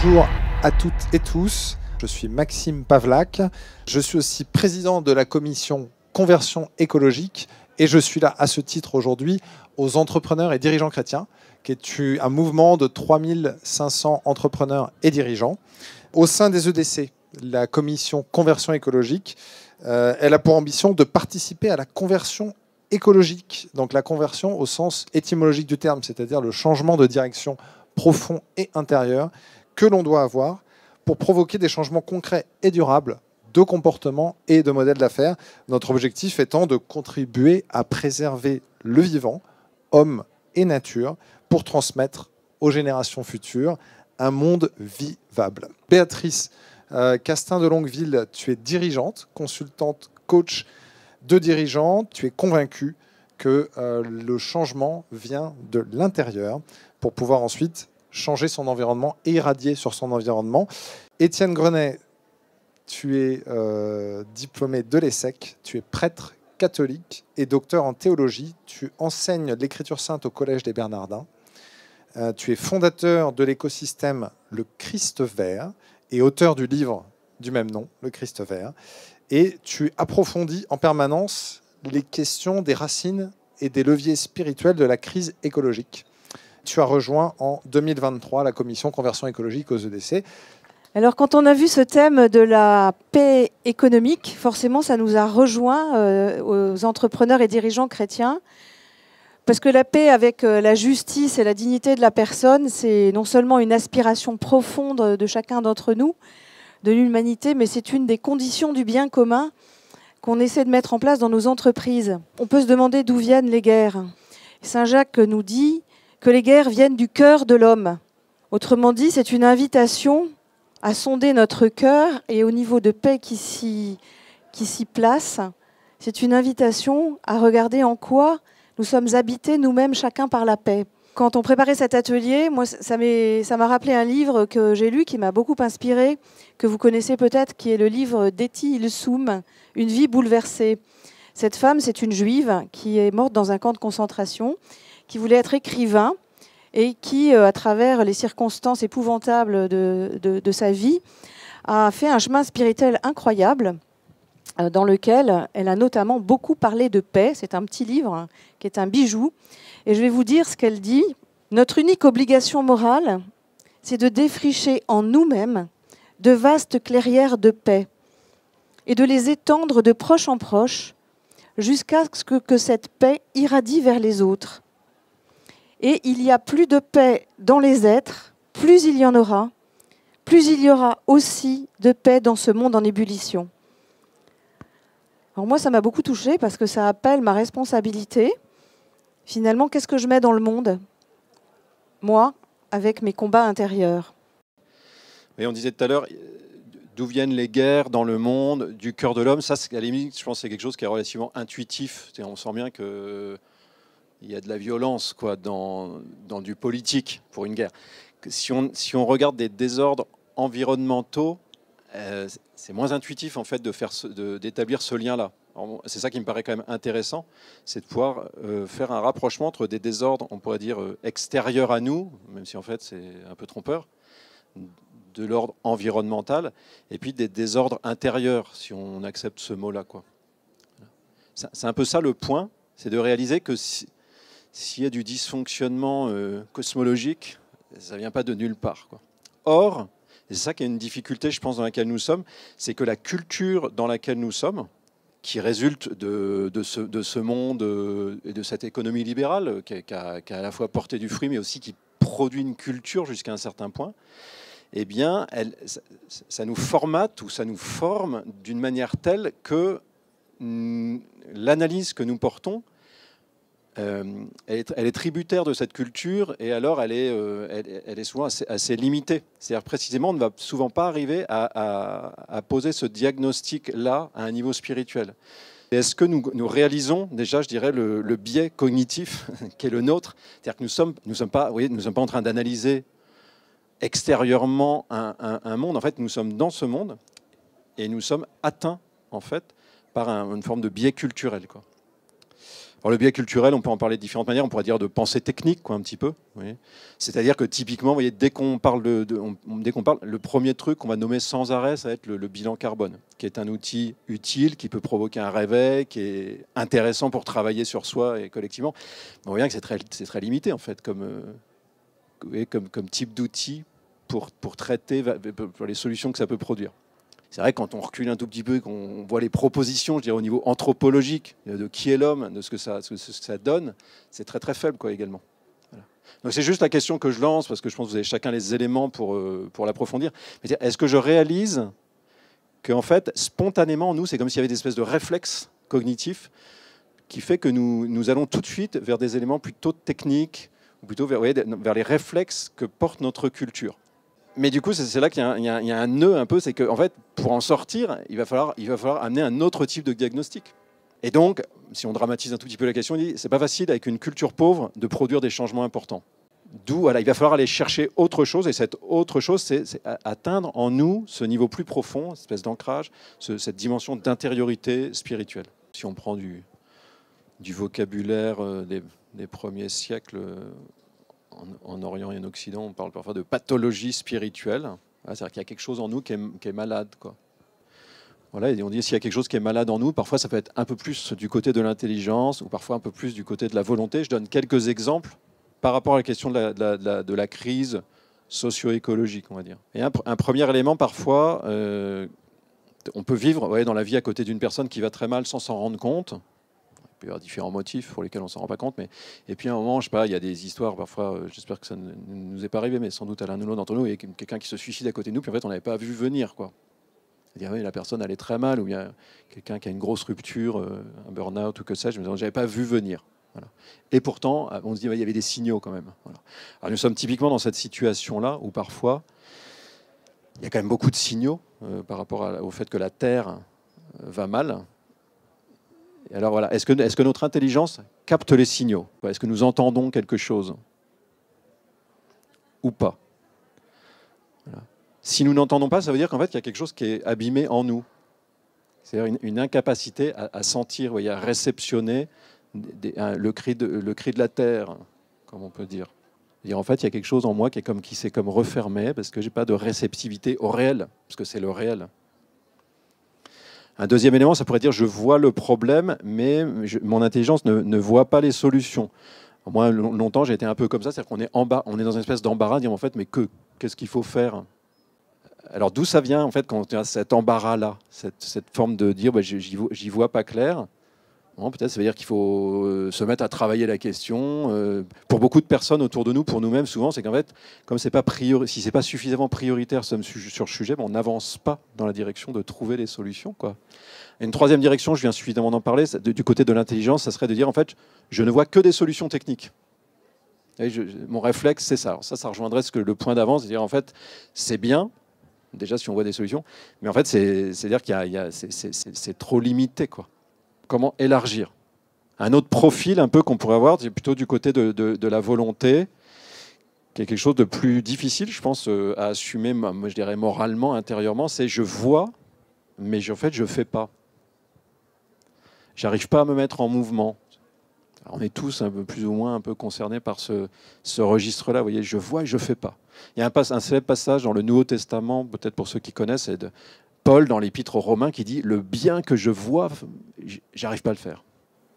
Bonjour à toutes et tous, je suis Maxime Pavlak, je suis aussi président de la commission Conversion écologique et je suis là à ce titre aujourd'hui aux entrepreneurs et dirigeants chrétiens, qui est un mouvement de 3500 entrepreneurs et dirigeants. Au sein des EDC, la commission Conversion écologique, elle a pour ambition de participer à la conversion écologique, donc la conversion au sens étymologique du terme, c'est-à-dire le changement de direction profond et intérieur que l'on doit avoir pour provoquer des changements concrets et durables de comportement et de modèle d'affaires. Notre objectif étant de contribuer à préserver le vivant, homme et nature, pour transmettre aux générations futures un monde vivable. Béatrice Castin de Longueville, tu es dirigeante, consultante, coach de dirigeants. Tu es convaincue que le changement vient de l'intérieur pour pouvoir ensuite changer son environnement et irradier sur son environnement. Étienne Grenet, tu es diplômé de l'ESSEC, tu es prêtre catholique et docteur en théologie. Tu enseignes l'écriture sainte au Collège des Bernardins. Tu es fondateur de l'écosystème Le Christ Vert et auteur du livre du même nom, Le Christ Vert. Et tu approfondis en permanence les questions des racines et des leviers spirituels de la crise écologique. Tu as rejoint en 2023 la commission Conversion écologique aux EDC. Alors, quand on a vu ce thème de la paix économique, forcément, ça nous a rejoints aux entrepreneurs et dirigeants chrétiens. Parce que la paix avec la justice et la dignité de la personne, c'est non seulement une aspiration profonde de chacun d'entre nous, de l'humanité, mais c'est une des conditions du bien commun qu'on essaie de mettre en place dans nos entreprises. On peut se demander d'où viennent les guerres. Saint Jacques nous dit que les guerres viennent du cœur de l'homme. Autrement dit, c'est une invitation à sonder notre cœur et au niveau de paix qui s'y place, c'est une invitation à regarder en quoi nous sommes habités nous-mêmes chacun par la paix. Quand on préparait cet atelier, moi, ça m'a rappelé un livre que j'ai lu qui m'a beaucoup inspiré, que vous connaissez peut-être, qui est le livre d'Etty Hillesum, Une vie bouleversée. Cette femme, c'est une juive qui est morte dans un camp de concentration, qui voulait être écrivain et qui, à travers les circonstances épouvantables de sa vie, a fait un chemin spirituel incroyable dans lequel elle a notamment beaucoup parlé de paix. C'est un petit livre qui est un bijou. Et je vais vous dire ce qu'elle dit. Notre unique obligation morale, c'est de défricher en nous-mêmes de vastes clairières de paix et de les étendre de proche en proche jusqu'à ce que cette paix irradie vers les autres. Et il y a plus de paix dans les êtres, plus il y en aura, plus il y aura aussi de paix dans ce monde en ébullition. Alors moi, ça m'a beaucoup touchée parce que ça appelle ma responsabilité. Finalement, qu'est-ce que je mets dans le monde, moi, avec mes combats intérieurs? Et on disait tout à l'heure, d'où viennent les guerres dans le monde, du cœur de l'homme. Ça, à la limite, je pense que c'est quelque chose qui est relativement intuitif. On sent bien qu'il y a de la violence quoi, dans du politique pour une guerre. Si on regarde des désordres environnementaux, c'est moins intuitif en fait d'établir ce lien-là. C'est ça qui me paraît quand même intéressant, c'est de pouvoir faire un rapprochement entre des désordres, on pourrait dire extérieurs à nous, même si en fait c'est un peu trompeur, de l'ordre environnemental, et puis des désordres intérieurs, si on accepte ce mot-là, quoi. C'est un peu ça le point, c'est de réaliser que s'il y a du dysfonctionnement cosmologique, ça ne vient pas de nulle part, quoi. Or, et c'est ça qui est une difficulté, je pense, dans laquelle nous sommes, c'est que la culture dans laquelle nous sommes, qui résulte de ce monde et de cette économie libérale qui a à la fois porté du fruit, mais aussi qui produit une culture jusqu'à un certain point, eh bien, ça nous formate ou ça nous forme d'une manière telle que l'analyse que nous portons, elle est tributaire de cette culture et alors elle est souvent assez limitée. C'est-à-dire précisément, on ne va souvent pas arriver à poser ce diagnostic-là à un niveau spirituel. Est-ce que nous réalisons déjà, je dirais, le biais cognitif qui est le nôtre? C'est-à-dire que nous sommes pas en train d'analyser extérieurement un monde. En fait, nous sommes dans ce monde et nous sommes atteints en fait par une forme de biais culturel, quoi. Alors, le biais culturel, on peut en parler de différentes manières. On pourrait dire de pensée technique, quoi, un petit peu. C'est-à-dire que typiquement, vous voyez, dès qu'on parle, le premier truc qu'on va nommer sans arrêt, ça va être le bilan carbone, qui est un outil utile, qui peut provoquer un réveil, qui est intéressant pour travailler sur soi et collectivement. On voit bien que c'est très limité, en fait, comme type d'outil pour traiter pour les solutions que ça peut produire. C'est vrai que quand on recule un tout petit peu, qu'on voit les propositions, je dirais au niveau anthropologique, de qui est l'homme, de ce que ça donne, c'est très très faible, quoi, également. Voilà. Donc c'est juste la question que je lance, parce que je pense que vous avez chacun les éléments pour l'approfondir. Est-ce que je réalise qu'en fait, spontanément, nous, c'est comme s'il y avait des espèces de réflexes cognitifs qui fait que nous allons tout de suite vers des éléments plutôt techniques, ou plutôt vers les réflexes que porte notre culture. Mais du coup, c'est là qu'il y a un nœud un peu, c'est qu'en fait, pour en sortir, il va falloir amener un autre type de diagnostic. Et donc, si on dramatise un tout petit peu la question, on dit c'est pas facile avec une culture pauvre de produire des changements importants. D'où, voilà, il va falloir aller chercher autre chose, et cette autre chose, c'est atteindre en nous ce niveau plus profond, cette espèce d'ancrage, cette dimension d'intériorité spirituelle. Si on prend du vocabulaire des premiers siècles, en Orient et en Occident, on parle parfois de pathologie spirituelle. C'est-à-dire qu'il y a quelque chose en nous qui est malade, quoi. Voilà, et on dit s'il y a quelque chose qui est malade en nous, parfois ça peut être un peu plus du côté de l'intelligence, ou parfois un peu plus du côté de la volonté. Je donne quelques exemples par rapport à la question de la crise socio-écologique, on va dire. Et un premier élément, parfois, on peut vivre dans la vie à côté d'une personne qui va très mal sans s'en rendre compte. Il peut y avoir différents motifs pour lesquels on ne s'en rend pas compte. Et puis à un moment, je sais pas, il y a des histoires, parfois, j'espère que ça ne nous est pas arrivé, mais sans doute à l'un ou l'autre d'entre nous, il y a quelqu'un qui se suicide à côté de nous, puis en fait, on n'avait pas vu venir, quoi. C'est-à-dire, oui, la personne allait très mal, ou il y a quelqu'un qui a une grosse rupture, un burn-out ou que sais-je, mais je n'avais pas vu venir. Voilà. Et pourtant, on se dit, il y avait des signaux quand même. Voilà. Alors nous sommes typiquement dans cette situation-là, où parfois, il y a quand même beaucoup de signaux par rapport au fait que la Terre va mal. Et alors voilà, est-ce que notre intelligence capte les signaux? Est-ce que nous entendons quelque chose? Ou pas? Voilà. Si nous n'entendons pas, ça veut dire qu'en fait, il y a quelque chose qui est abîmé en nous. C'est-à-dire une incapacité à sentir, à réceptionner le cri de la terre, comme on peut dire. Et en fait, il y a quelque chose en moi qui s'est comme refermé parce que je n'ai pas de réceptivité au réel, parce que c'est le réel. Un deuxième élément, ça pourrait dire je vois le problème, mais mon intelligence ne voit pas les solutions. Moi, longtemps, j'ai été un peu comme ça, c'est-à-dire qu'on est on est dans une espèce d'embarras, dire en fait, mais qu'est-ce qu'il faut faire? Alors d'où ça vient en fait quand on a cet embarras-là, cette forme de dire j'y vois pas clair? Bon, peut-être ça veut dire qu'il faut se mettre à travailler la question. Pour beaucoup de personnes autour de nous, pour nous-mêmes, souvent, c'est qu'en fait, comme si c'est pas suffisamment prioritaire sur le sujet, on n'avance pas dans la direction de trouver les solutions, quoi. Et une troisième direction, je viens suffisamment d'en parler, du côté de l'intelligence, ça serait de dire en fait, je ne vois que des solutions techniques. Et mon réflexe, c'est ça. Alors ça rejoindrait le point d'avance, c'est-à-dire en fait, c'est bien. Déjà, si on voit des solutions, mais en fait, c'est-à-dire c'est trop limité, quoi. Comment élargir? Un autre profil un peu qu'on pourrait avoir, c'est plutôt du côté de la volonté, qui est quelque chose de plus difficile, je pense, à assumer, moi, je dirais moralement, intérieurement, c'est je vois, mais en fait, je ne fais pas. J'arrive pas à me mettre en mouvement. Alors, on est tous un peu plus ou moins un peu concernés par ce registre-là. Vous voyez, je vois et je ne fais pas. Il y a un célèbre passage dans le Nouveau Testament, peut-être pour ceux qui connaissent, c'est de Paul dans l'Épître aux Romains qui dit « Le bien que je vois, j'arrive pas à le faire ».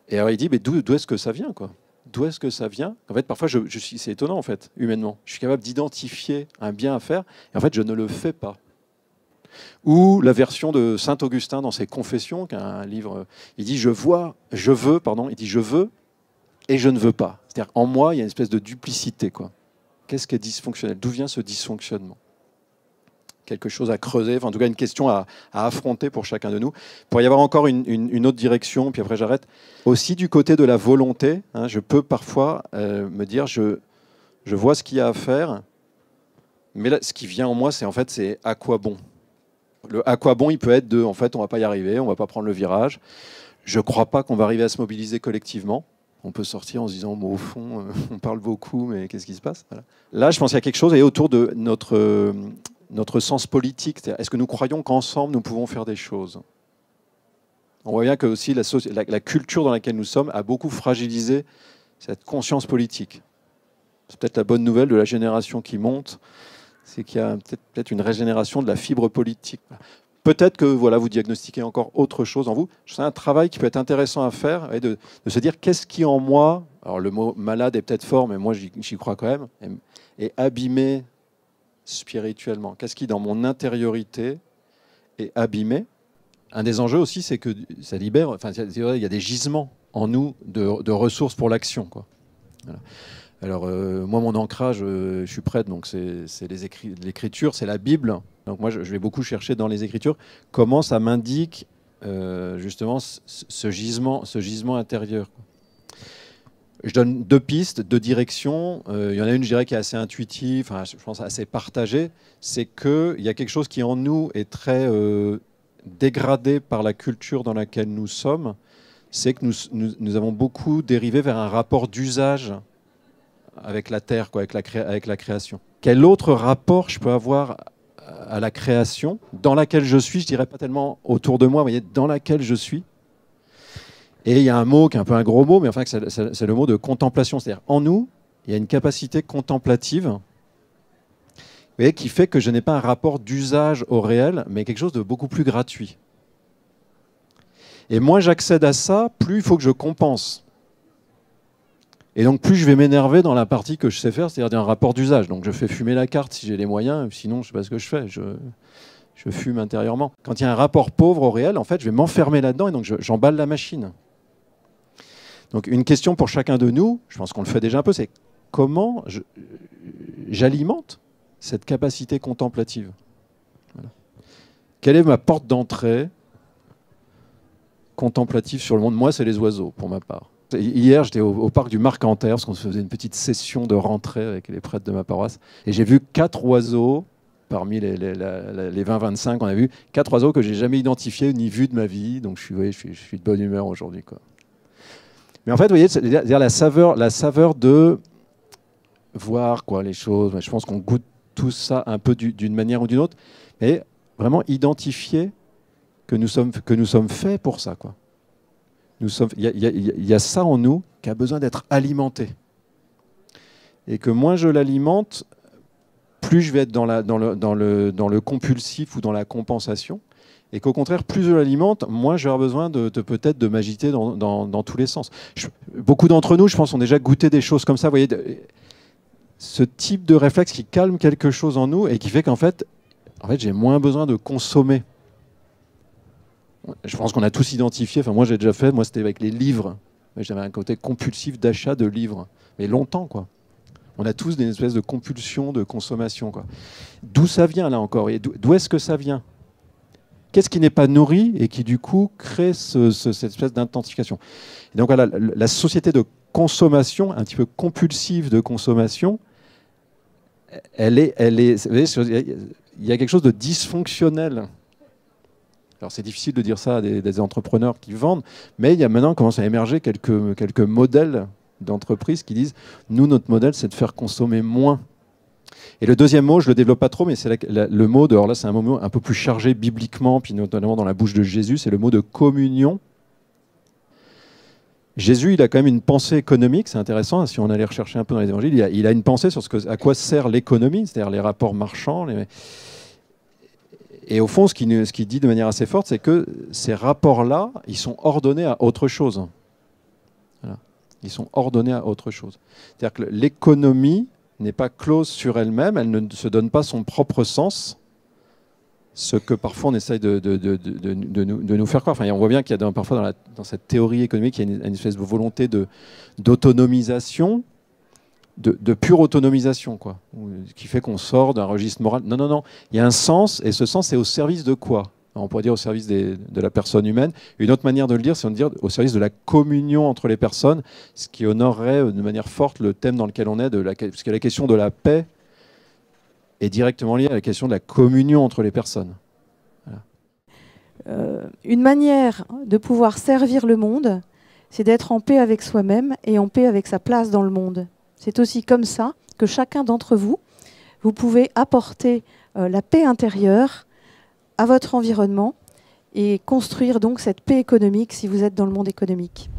Et alors il dit « Mais d'où est-ce que ça vient, quoi ? D'où est-ce que ça vient ?» En fait, parfois, c'est étonnant, en fait, humainement. Je suis capable d'identifier un bien à faire, et en fait, je ne le fais pas. Ou la version de Saint Augustin dans ses Confessions, qui est un livre, il dit « Je veux, il dit « Je veux et je ne veux pas ». C'est-à-dire, en moi, il y a une espèce de duplicité, quoi. Qu'est-ce qui est dysfonctionnel? D'où vient ce dysfonctionnement? Quelque chose à creuser, enfin, en tout cas une question à affronter pour chacun de nous. Il pourrait y avoir encore une autre direction, puis après j'arrête. Aussi du côté de la volonté, hein, je peux parfois me dire, je vois ce qu'il y a à faire, mais là, ce qui vient en moi, c'est à quoi bon? Le à quoi bon, il peut être en fait, on ne va pas y arriver, on ne va pas prendre le virage. Je ne crois pas qu'on va arriver à se mobiliser collectivement. On peut sortir en se disant, au fond, on parle beaucoup, mais qu'est-ce qui se passe? Voilà. Là, je pense qu'il y a quelque chose, et autour de notre sens politique. Est-ce que nous croyons qu'ensemble, nous pouvons faire des choses? On voit bien que aussi la culture dans laquelle nous sommes a beaucoup fragilisé cette conscience politique. C'est peut-être la bonne nouvelle de la génération qui monte, c'est qu'il y a peut-être une régénération de la fibre politique. Peut-être que voilà, vous diagnostiquez encore autre chose en vous. C'est un travail qui peut être intéressant à faire, et de se dire qu'est-ce qui en moi, alors le mot malade est peut-être fort, mais moi j'y crois quand même, est abîmé spirituellement. Qu'est-ce qui dans mon intériorité est abîmé? Un des enjeux aussi, c'est que ça libère, enfin, il y a des gisements en nous de ressources pour l'action, quoi. Voilà. Alors, moi, mon ancrage, je suis prêtre, donc c'est l'écriture, c'est la Bible. Donc moi, je vais beaucoup chercher dans les Écritures comment ça m'indique justement ce gisement intérieur. Je donne 2 pistes, 2 directions. Il y en a une, je dirais, qui est assez intuitive, enfin, je pense assez partagée. C'est qu'il y a quelque chose qui en nous est très dégradé par la culture dans laquelle nous sommes. C'est que nous avons beaucoup dérivé vers un rapport d'usage avec la terre, quoi, avec la création. Quel autre rapport je peux avoir à la création dans laquelle je suis? Je dirais pas tellement autour de moi, vous voyez, dans laquelle je suis. Et il y a un mot qui est un peu un gros mot, mais enfin c'est le mot de contemplation. C'est-à-dire en nous, il y a une capacité contemplative, vous voyez, qui fait que je n'ai pas un rapport d'usage au réel, mais quelque chose de beaucoup plus gratuit. Et moins j'accède à ça, plus il faut que je compense. Et donc plus je vais m'énerver dans la partie que je sais faire, c'est-à-dire un rapport d'usage. Donc je fais fumer la carte si j'ai les moyens, sinon je ne sais pas ce que je fais, je fume intérieurement. Quand il y a un rapport pauvre au réel, en fait, je vais m'enfermer là-dedans et donc j'emballe la machine. Donc une question pour chacun de nous, je pense qu'on le fait déjà un peu, c'est comment j'alimente cette capacité contemplative. Voilà. Quelle est ma porte d'entrée contemplative sur le monde? Moi, c'est les oiseaux, pour ma part. Hier, j'étais au parc du Marcanterre, parce qu'on se faisait une petite session de rentrée avec les prêtres de ma paroisse, et j'ai vu 4 oiseaux, parmi les 20-25 qu'on a vus, 4 oiseaux que j'ai jamais identifiés ni vus de ma vie, donc je suis de bonne humeur aujourd'hui, quoi. Mais en fait, vous voyez, c'est-à-dire la saveur de voir, quoi, les choses. Je pense qu'on goûte tout ça un peu d'une manière ou d'une autre, mais vraiment identifier que nous sommes faits pour ça, quoi. Il y a ça en nous qui a besoin d'être alimenté. Et que moins je l'alimente, plus je vais être dans le compulsif ou dans la compensation. Et qu'au contraire, plus je l'alimente, moins je vais avoir besoin peut-être de m'agiter dans tous les sens. Beaucoup d'entre nous, je pense, ont déjà goûté des choses comme ça. Vous voyez, ce type de réflexe qui calme quelque chose en nous et qui fait qu'en fait j'ai moins besoin de consommer. Je pense qu'on a tous identifié, enfin moi j'ai déjà fait, moi c'était avec les livres. J'avais un côté compulsif d'achat de livres, mais longtemps, quoi. On a tous des espèces de compulsions de consommation, quoi. D'où ça vient là encore? D'où est-ce que ça vient? Qu'est-ce qui n'est pas nourri et qui du coup crée cette espèce d'intensification? Et donc voilà, la société de consommation, un petit peu compulsive de consommation, il y a quelque chose de dysfonctionnel. Alors c'est difficile de dire ça à des entrepreneurs qui vendent, mais il y a maintenant commence à émerger quelques modèles d'entreprises qui disent « Nous, notre modèle, c'est de faire consommer moins ». Et le deuxième mot, je ne le développe pas trop, mais c'est le mot de, alors là c'est un mot un peu plus chargé bibliquement, puis notamment dans la bouche de Jésus, c'est le mot de communion. Jésus, il a quand même une pensée économique, c'est intéressant, si on allait rechercher un peu dans les évangiles, il a une pensée sur à quoi sert l'économie, c'est-à-dire les rapports marchands. Et au fond, ce qu'il dit de manière assez forte, c'est que ces rapports-là, ils sont ordonnés à autre chose. Voilà. Ils sont ordonnés à autre chose. C'est-à-dire que l'économie n'est pas close sur elle-même, elle ne se donne pas son propre sens, ce que parfois on essaye de nous faire croire. Enfin, on voit bien qu'il y a parfois dans cette théorie économique, il y a une espèce de volonté d'autonomisation, de pure autonomisation, quoi, qui fait qu'on sort d'un registre moral. Non, non, non. Il y a un sens, et ce sens est au service de quoi? On pourrait dire au service de la personne humaine. Une autre manière de le dire, c'est de dire au service de la communion entre les personnes, ce qui honorerait de manière forte le thème dans lequel on est, parce que la question de la paix est directement liée à la question de la communion entre les personnes. Voilà. Une manière de pouvoir servir le monde, c'est d'être en paix avec soi-même et en paix avec sa place dans le monde. C'est aussi comme ça que chacun d'entre vous, vous pouvez apporter la paix intérieure à votre environnement et construire donc cette paix économique si vous êtes dans le monde économique.